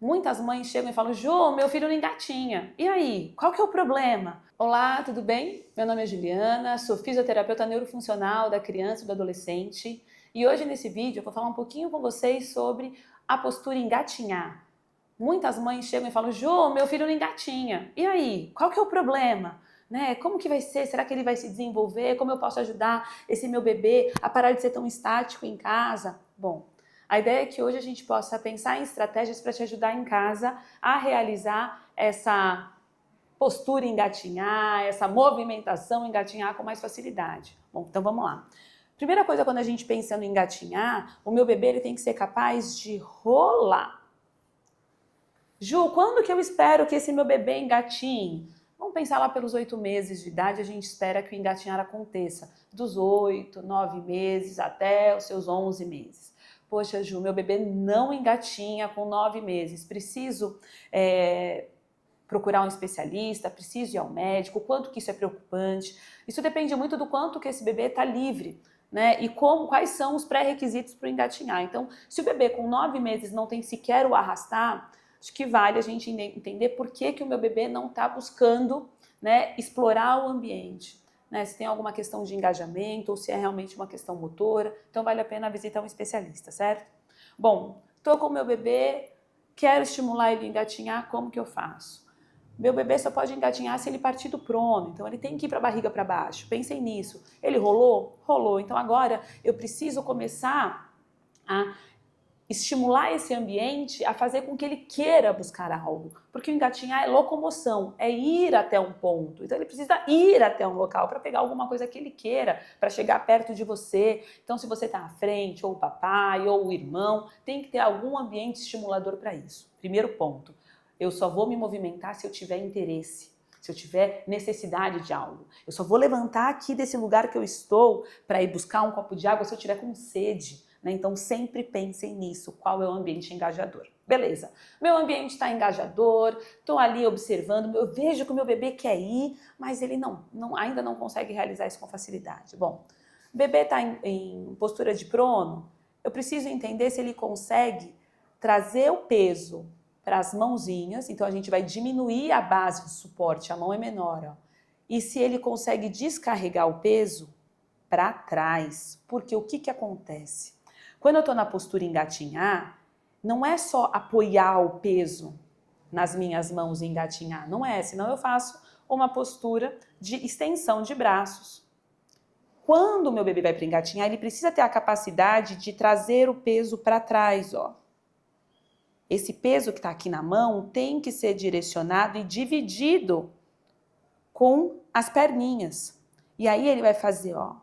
Muitas mães chegam e falam: Ju, meu filho não engatinha. E aí, qual que é o problema? Olá, tudo bem? Meu nome é Juliana, sou fisioterapeuta neurofuncional da criança e do adolescente. E hoje nesse vídeo eu vou falar um pouquinho com vocês sobre a postura engatinhar. Muitas mães chegam e falam: Ju, meu filho não engatinha. E aí, qual que é o problema? Né? Como que vai ser? Será que ele vai se desenvolver? Como eu posso ajudar esse meu bebê a parar de ser tão estático em casa? Bom, a ideia é que hoje a gente possa pensar em estratégias para te ajudar em casa a realizar essa postura engatinhar, essa movimentação engatinhar com mais facilidade. Bom, então vamos lá. Primeira coisa, quando a gente pensa no engatinhar, o meu bebê ele tem que ser capaz de rolar. Ju, quando que eu espero que esse meu bebê engatinhe? Vamos pensar lá pelos 8 meses de idade, a gente espera que o engatinhar aconteça. Dos 8, 9 meses até os seus 11 meses. Poxa, Ju, meu bebê não engatinha com 9 meses. Preciso procurar um especialista, preciso ir ao médico, o quanto que isso é preocupante. Isso depende muito do quanto que esse bebê está livre, né? E quais são os pré-requisitos para o engatinhar. Então, se o bebê com 9 meses não tem sequer o arrastar, acho que vale a gente entender por que o meu bebê não está buscando, né, explorar o ambiente. Né, se tem alguma questão de engajamento ou se é realmente uma questão motora, então vale a pena visitar um especialista, certo? Bom, estou com o meu bebê, quero estimular ele a engatinhar, como que eu faço? Meu bebê só pode engatinhar se ele partir do prono, então ele tem que ir para a barriga para baixo. Pensem nisso. Ele rolou? Rolou. Então agora eu preciso começar a estimular esse ambiente a fazer com que ele queira buscar algo. Porque o engatinhar é locomoção, é ir até um ponto. Então ele precisa ir até um local para pegar alguma coisa que ele queira, para chegar perto de você. Então se você está à frente, ou o papai, ou o irmão, tem que ter algum ambiente estimulador para isso. Primeiro ponto. Eu só vou me movimentar se eu tiver interesse, se eu tiver necessidade de algo. Eu só vou levantar aqui desse lugar que eu estou para ir buscar um copo de água se eu tiver com sede. Né? Então sempre pensem nisso, qual é o ambiente engajador. Beleza, meu ambiente está engajador, estou ali observando, eu vejo que o meu bebê quer ir, mas ele ainda não consegue realizar isso com facilidade. Bom, o bebê está em postura de prono, eu preciso entender se ele consegue trazer o peso para as mãozinhas, então a gente vai diminuir a base de suporte, a mão é menor, ó. E se ele consegue descarregar o peso para trás, porque o que acontece? Quando eu estou na postura engatinhar, não é só apoiar o peso nas minhas mãos e engatinhar, não é, senão eu faço uma postura de extensão de braços. Quando o meu bebê vai para engatinhar, ele precisa ter a capacidade de trazer o peso para trás, ó. Esse peso que está aqui na mão tem que ser direcionado e dividido com as perninhas. E aí ele vai fazer, ó,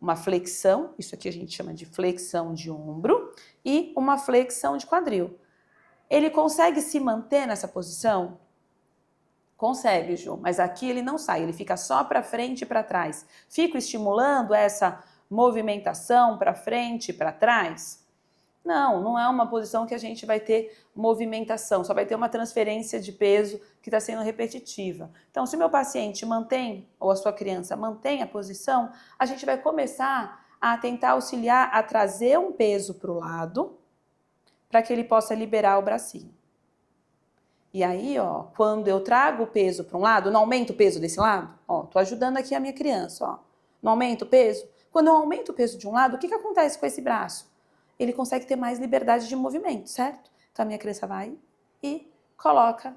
uma flexão, isso aqui a gente chama de flexão de ombro, e uma flexão de quadril. Ele consegue se manter nessa posição? Consegue, Ju, mas aqui ele não sai, ele fica só para frente e para trás. Fico estimulando essa movimentação para frente e para trás? Não é uma posição que a gente vai ter movimentação, só vai ter uma transferência de peso que está sendo repetitiva. Então, se o meu paciente mantém, ou a sua criança mantém a posição, a gente vai começar a tentar auxiliar a trazer um peso para o lado, para que ele possa liberar o bracinho. E aí, ó, quando eu trago o peso para um lado, não aumento o peso desse lado, ó, tô ajudando aqui a minha criança, ó. Não aumento o peso? Quando eu aumento o peso de um lado, o que acontece com esse braço? Ele consegue ter mais liberdade de movimento, certo? Então a minha criança vai e coloca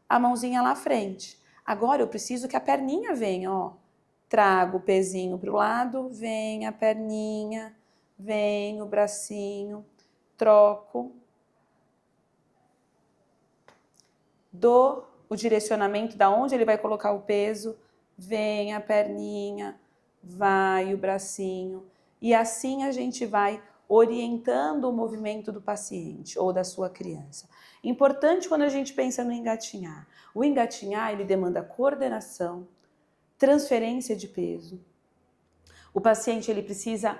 a mãozinha lá à frente. Agora eu preciso que a perninha venha, ó. Trago o pezinho para o lado, vem a perninha, vem o bracinho, troco. Dou o direcionamento da onde ele vai colocar o peso, vem a perninha, vai o bracinho. E assim a gente vai orientando o movimento do paciente ou da sua criança. Importante quando a gente pensa no engatinhar. O engatinhar, ele demanda coordenação, transferência de peso. O paciente, ele precisa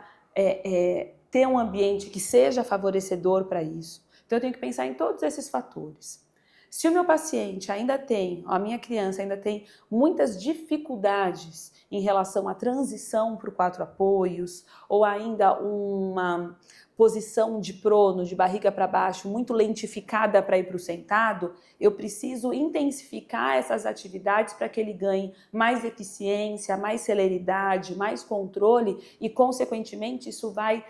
ter um ambiente que seja favorecedor para isso. Então, eu tenho que pensar em todos esses fatores. Se o meu paciente ainda tem, a minha criança ainda tem muitas dificuldades em relação à transição para o 4 apoios, ou ainda uma posição de prono, de barriga para baixo, muito lentificada para ir para o sentado, eu preciso intensificar essas atividades para que ele ganhe mais eficiência, mais celeridade, mais controle e, consequentemente, isso vai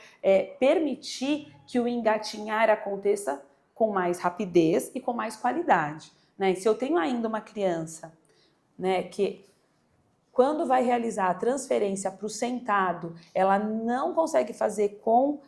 permitir que o engatinhar aconteça com mais rapidez e com mais qualidade, né? E se eu tenho ainda uma criança, né, que quando vai realizar a transferência para o sentado, ela não consegue fazer com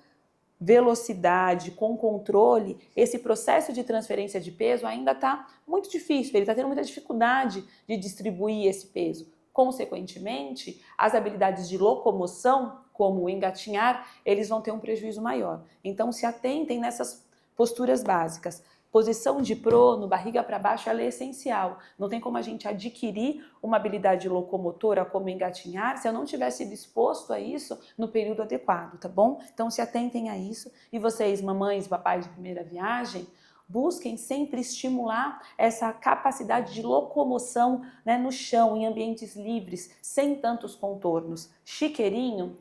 velocidade, com controle, esse processo de transferência de peso ainda está muito difícil, ele está tendo muita dificuldade de distribuir esse peso. Consequentemente, as habilidades de locomoção, como o engatinhar, eles vão ter um prejuízo maior. Então, se atentem nessas posturas básicas. Posição de prono, barriga para baixo, ela é essencial. Não tem como a gente adquirir uma habilidade locomotora como engatinhar se eu não tiver sido exposto a isso no período adequado, tá bom? Então se atentem a isso. E vocês, mamães, papais de primeira viagem, busquem sempre estimular essa capacidade de locomoção, né, no chão, em ambientes livres, sem tantos contornos. Chiqueirinho,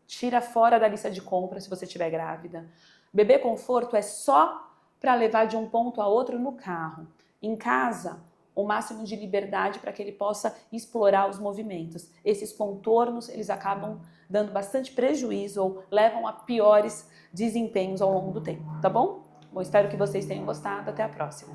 tira fora da lista de compras se você estiver grávida. Bebê conforto é só para levar de um ponto a outro no carro. Em casa, o máximo de liberdade para que ele possa explorar os movimentos. Esses contornos, eles acabam dando bastante prejuízo ou levam a piores desempenhos ao longo do tempo, tá bom? Bom, espero que vocês tenham gostado. Até a próxima.